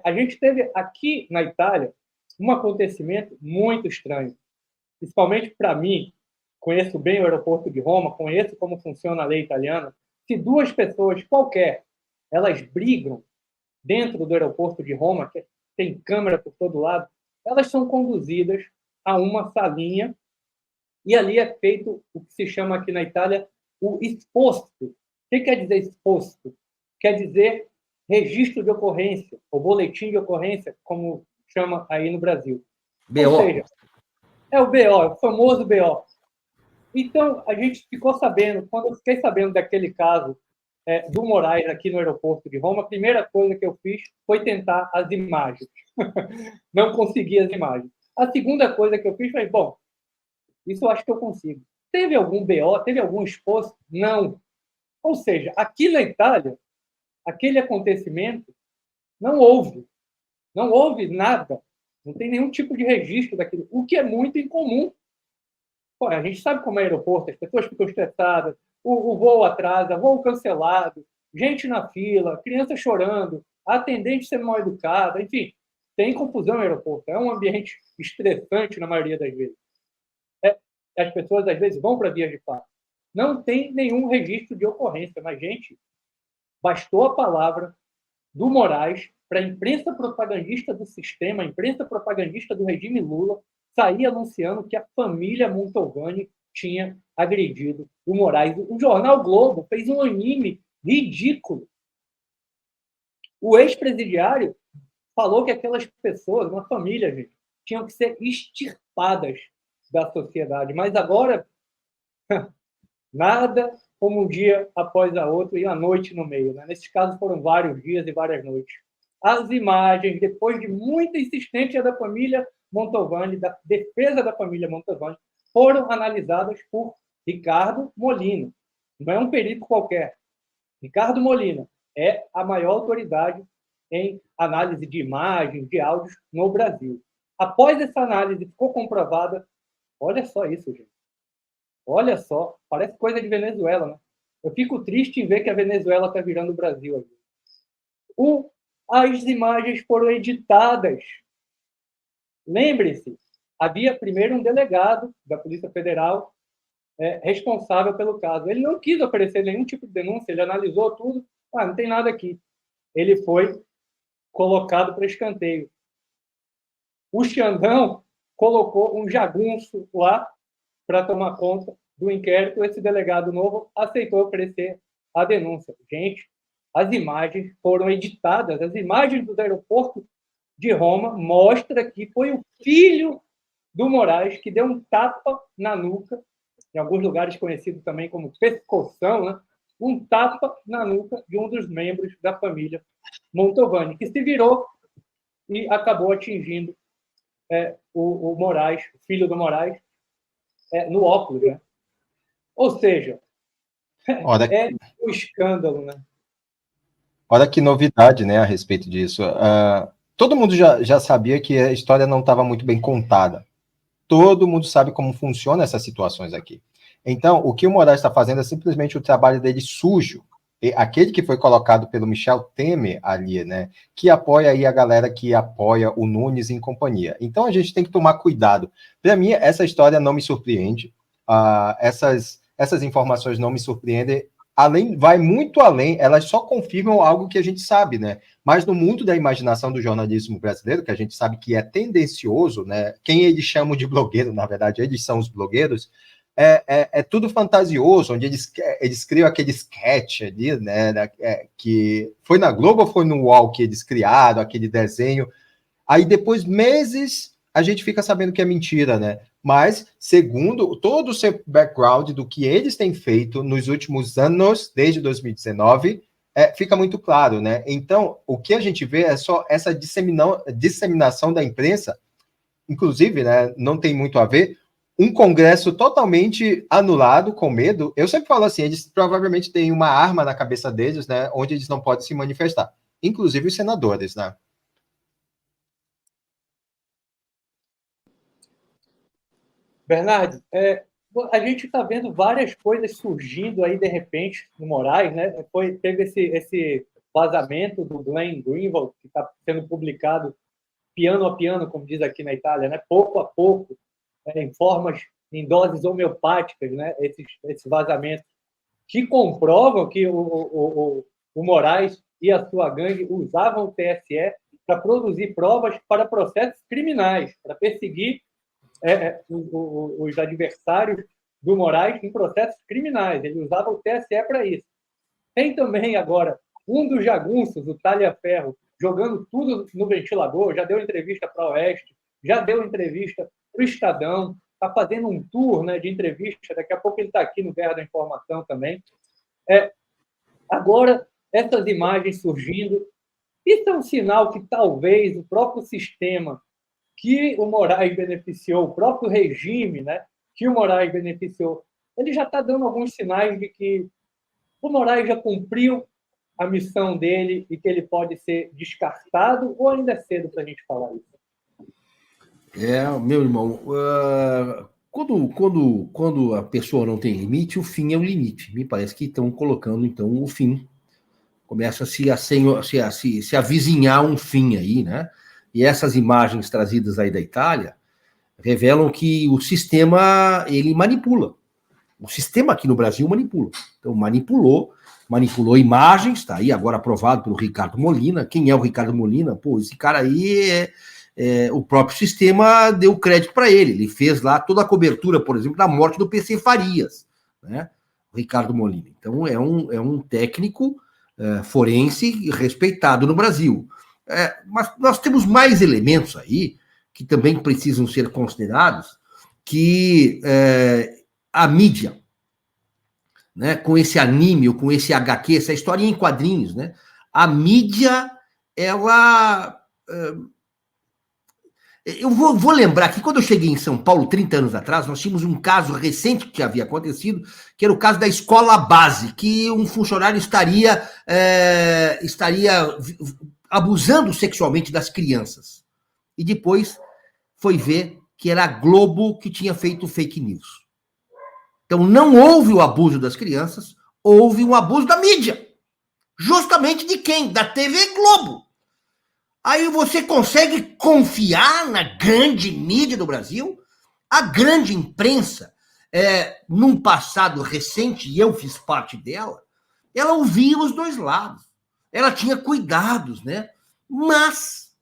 A gente teve aqui na Itália um acontecimento muito estranho, principalmente para mim, conheço bem o aeroporto de Roma, conheço como funciona a lei italiana. Se duas pessoas qualquer, elas brigam dentro do aeroporto de Roma, que tem câmera por todo lado, elas são conduzidas a uma salinha e ali é feito o que se chama aqui na Itália o exposto. O que quer dizer exposto? Quer dizer registro de ocorrência, ou boletim de ocorrência, como chama aí no Brasil. Ou BO. seja, é o BO, o famoso BO. Então, a gente ficou sabendo, quando eu fiquei sabendo daquele caso do Moraes aqui no aeroporto de Roma, a primeira coisa que eu fiz foi tentar as imagens. Não consegui as imagens. A segunda coisa que eu fiz foi, bom, isso eu acho que eu consigo. Teve algum BO? Teve algum exposto? Não. Ou seja, aqui na Itália, aquele acontecimento não houve. Não houve nada. Não tem nenhum tipo de registro daquilo, o que é muito incomum. Pô, a gente sabe como é aeroporto, as pessoas ficam estressadas, o voo atrasa, voo cancelado, gente na fila, criança chorando, a atendente sendo mal educada, enfim, tem confusão no aeroporto. É um ambiente estressante na maioria das vezes. As pessoas, às vezes, vão para vias de fato. Não tem nenhum registro de ocorrência, mas, gente, bastou a palavra do Moraes para a imprensa propagandista do sistema, a imprensa propagandista do regime Lula, sair anunciando que a família Mantovani tinha agredido o Moraes. O jornal Globo fez um anime ridículo. O ex-presidiário falou que aquelas pessoas, uma família, gente, tinham que ser extirpadas da sociedade. Mas agora, nada como um dia após a outro e a noite no meio. Né? Nesses casos foram vários dias e várias noites. As imagens, depois de muita insistência da família Mantovani, da defesa da família Mantovani, foram analisadas por Ricardo Molina. Não é um perito qualquer. Ricardo Molina é a maior autoridade em análise de imagens, de áudios no Brasil. Após essa análise, ficou comprovada, olha só isso, gente. Olha só, parece coisa de Venezuela, né? Eu fico triste em ver que a Venezuela está virando o Brasil. As imagens foram editadas. Lembre-se, havia primeiro um delegado da Polícia Federal responsável pelo caso. Ele não quis oferecer nenhum tipo de denúncia, ele analisou tudo. Não tem nada aqui. Ele foi colocado para escanteio. O Xandão colocou um jagunço lá para tomar conta do inquérito. Esse delegado novo aceitou oferecer a denúncia. Gente, as imagens foram editadas, as imagens do aeroporto de Roma mostram que foi o filho do Moraes que deu um tapa na nuca, em alguns lugares conhecido também como pescoção, né? Um tapa na nuca de um dos membros da família Mantovani, que se virou e acabou atingindo o Moraes, o filho do Moraes, no óculos. Né? Ou seja, Olha, é um escândalo. Né? olha que novidade, né, a respeito disso. Todo mundo já sabia que a história não estava muito bem contada. Todo mundo sabe como funcionam essas situações aqui. Então, o que o Moraes está fazendo é simplesmente o trabalho dele sujo. E aquele que foi colocado pelo Michel Temer ali, né? Que apoia aí a galera que apoia o Nunes em companhia. Então, a gente tem que tomar cuidado. Para mim, essa história não me surpreende. Essas informações não me surpreendem. Vai muito além, elas só confirmam algo que a gente sabe, né? Mas no mundo da imaginação do jornalismo brasileiro, que a gente sabe que é tendencioso, né? Quem eles chamam de blogueiro, na verdade, eles são os blogueiros, é tudo fantasioso, onde eles criam aquele sketch ali, né? Que foi na Globo ou foi no UOL que eles criaram aquele desenho? Aí depois, meses, a gente fica sabendo que é mentira, né? Mas, segundo todo o seu background do que eles têm feito nos últimos anos, desde 2019, fica muito claro, né? Então, o que a gente vê é só essa disseminação da imprensa, inclusive, né, não tem muito a ver, um congresso totalmente anulado, com medo. Eu sempre falo assim, eles provavelmente têm uma arma na cabeça deles, né, onde eles não podem se manifestar. Inclusive os senadores, né? Bernardo, a gente está vendo várias coisas surgindo aí de repente no Moraes, né? Teve vazamento do Glenn Greenwald, que está sendo publicado piano a piano, como diz aqui na Itália, né? Pouco a pouco, em doses homeopáticas, né? Esses vazamentos que comprovam que o Moraes e a sua gangue usavam o TSE para produzir provas para processos criminais, para perseguir os adversários do Moraes em processos criminais. Ele usava o TSE para isso. Tem também agora um dos jagunços, o Talhaferro, jogando tudo no ventilador, já deu entrevista para o Oeste, já deu entrevista para o Estadão, está fazendo um tour, né, de entrevista, daqui a pouco ele está aqui no Guerra da Informação também. Agora, essas imagens surgindo, isso é um sinal que talvez o próprio sistema que o Moraes beneficiou, o próprio regime, né, que o Moraes beneficiou, ele já está dando alguns sinais de que o Moraes já cumpriu a missão dele e que ele pode ser descartado, ou ainda é cedo para a gente falar isso? Meu irmão, quando a pessoa não tem limite, o fim é o limite. Me parece que estão colocando, então, o fim. Começa a se avizinhar um fim aí, né? E essas imagens trazidas aí da Itália revelam que o sistema, ele manipula. O sistema aqui no Brasil manipula. Então, manipulou imagens, está aí agora aprovado pelo Ricardo Molina. Quem é o Ricardo Molina? Pô, esse cara aí o próprio sistema deu crédito para ele. Ele fez lá toda a cobertura, por exemplo, da morte do PC Farias, né? O Ricardo Molina. Então, é um técnico forense respeitado no Brasil. Mas nós temos mais elementos aí que também precisam ser considerados, que a mídia, né, com esse anime, ou com esse HQ, essa história em quadrinhos, né, a mídia, ela... Eu vou lembrar que quando eu cheguei em São Paulo, 30 anos atrás, nós tínhamos um caso recente que havia acontecido, que era o caso da escola base, que um funcionário estaria abusando sexualmente das crianças. E depois foi ver que era a Globo que tinha feito fake news. Então não houve o abuso das crianças, houve um abuso da mídia. Justamente de quem? Da TV Globo. Aí você consegue confiar na grande mídia do Brasil? A grande imprensa, num passado recente, e eu fiz parte dela, ela ouvia os dois lados. Ela tinha cuidados, né? Mas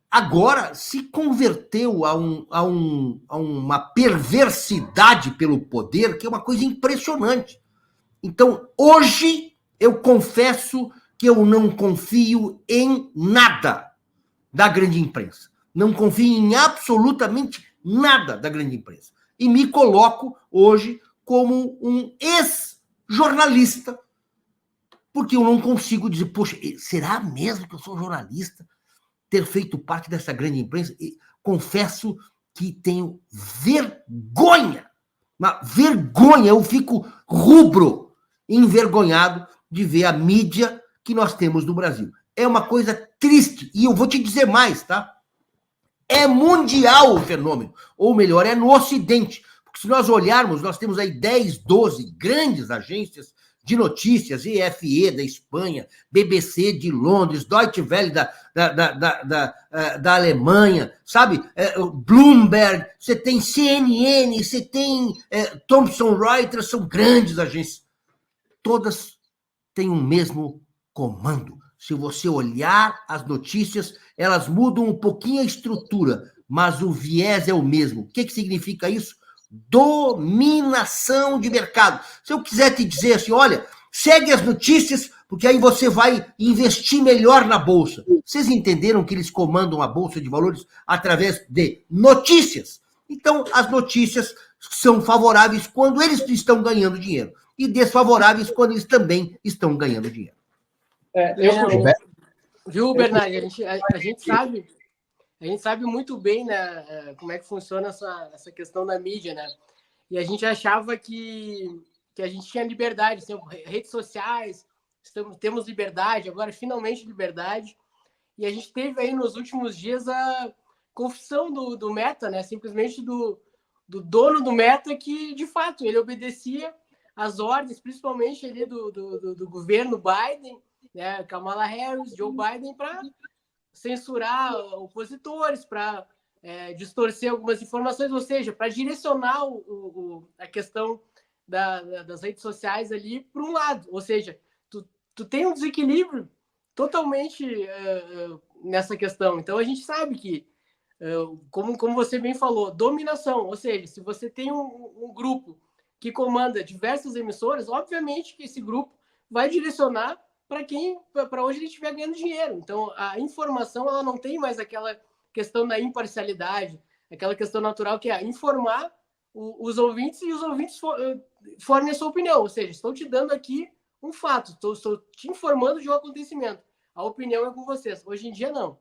agora se converteu a uma perversidade pelo poder, que é uma coisa impressionante. Então, hoje, eu confesso que eu não confio em nada da grande imprensa. Não confio em absolutamente nada da grande imprensa. E me coloco hoje como um ex-jornalista, porque eu não consigo dizer, poxa, será mesmo que eu sou jornalista? Ter feito parte dessa grande imprensa? E confesso que tenho vergonha. Uma vergonha, eu fico rubro, envergonhado de ver a mídia que nós temos no Brasil. É uma coisa triste, e eu vou te dizer mais, tá? É mundial o fenômeno, ou melhor, é no Ocidente, porque se nós olharmos, nós temos aí 10, 12 grandes agências de notícias, EFE da Espanha, BBC de Londres, Deutsche Welle da Alemanha, sabe? Bloomberg, você tem CNN, você tem Thomson Reuters, são grandes agências. Todas têm o mesmo comando. Se você olhar as notícias, elas mudam um pouquinho a estrutura, mas o viés é o mesmo. O que significa isso? Dominação de mercado. Se eu quiser te dizer assim, olha, segue as notícias, porque aí você vai investir melhor na Bolsa. Vocês entenderam que eles comandam a Bolsa de Valores através de notícias? Então, as notícias são favoráveis quando eles estão ganhando dinheiro e desfavoráveis quando eles também estão ganhando dinheiro. Viu, Bernardo? A gente sabe muito bem, né, como é que funciona essa questão da mídia, né? E a gente achava que a gente tinha liberdade, assim, redes sociais, temos liberdade, agora finalmente liberdade. E a gente teve aí nos últimos dias a confissão do Meta, né? Simplesmente do dono do Meta, que de fato ele obedecia as ordens, principalmente ali do governo Biden, né, Kamala Harris, Joe Biden, para censurar opositores, para distorcer algumas informações, ou seja, para direcionar a questão das redes sociais ali para um lado. Ou seja, tu tem um desequilíbrio totalmente nessa questão. Então, a gente sabe que, como você bem falou, dominação. Ou seja, se você tem um grupo que comanda diversas emissoras, obviamente que esse grupo vai direcionar para onde ele estiver ganhando dinheiro. Então, a informação ela não tem mais aquela questão da imparcialidade, aquela questão natural que é informar os ouvintes e os ouvintes formem a sua opinião. Ou seja, estou te dando aqui um fato, estou te informando de um acontecimento. A opinião é com vocês. Hoje em dia, não.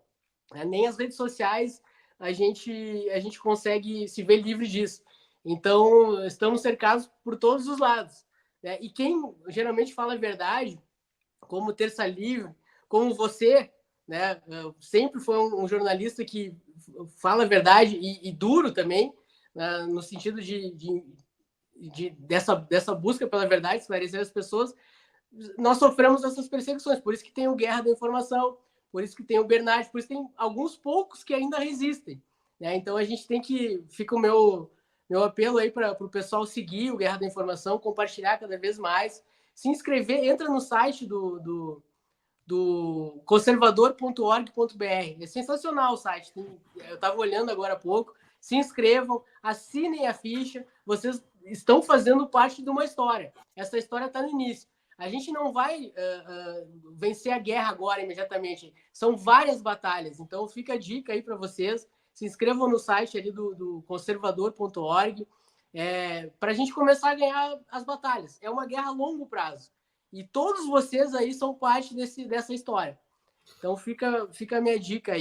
Nem as redes sociais a gente consegue se ver livre disso. Então, estamos cercados por todos os lados. Né? E quem geralmente fala a verdade, como Terça Livre, como você, né, sempre foi um jornalista que fala a verdade e duro também, né, no sentido dessa busca pela verdade, esclarecer as pessoas. Nós sofremos essas perseguições, por isso que tem o Guerra da Informação, por isso que tem o Bernard, por isso que tem alguns poucos que ainda resistem. Né? Então a gente tem que... Fica o meu apelo aí para o pessoal seguir o Guerra da Informação, compartilhar cada vez mais, se inscrever, entra no site do conservador.org.br. É sensacional o site. Eu estava olhando agora há pouco. Se inscrevam, assinem a ficha. Vocês estão fazendo parte de uma história. Essa história está no início. A gente não vai vencer a guerra agora, imediatamente. São várias batalhas. Então, fica a dica aí para vocês. Se inscrevam no site ali do conservador.org para a gente começar a ganhar as batalhas. É uma guerra a longo prazo. E todos vocês aí são parte dessa história. Então, fica a minha dica aí.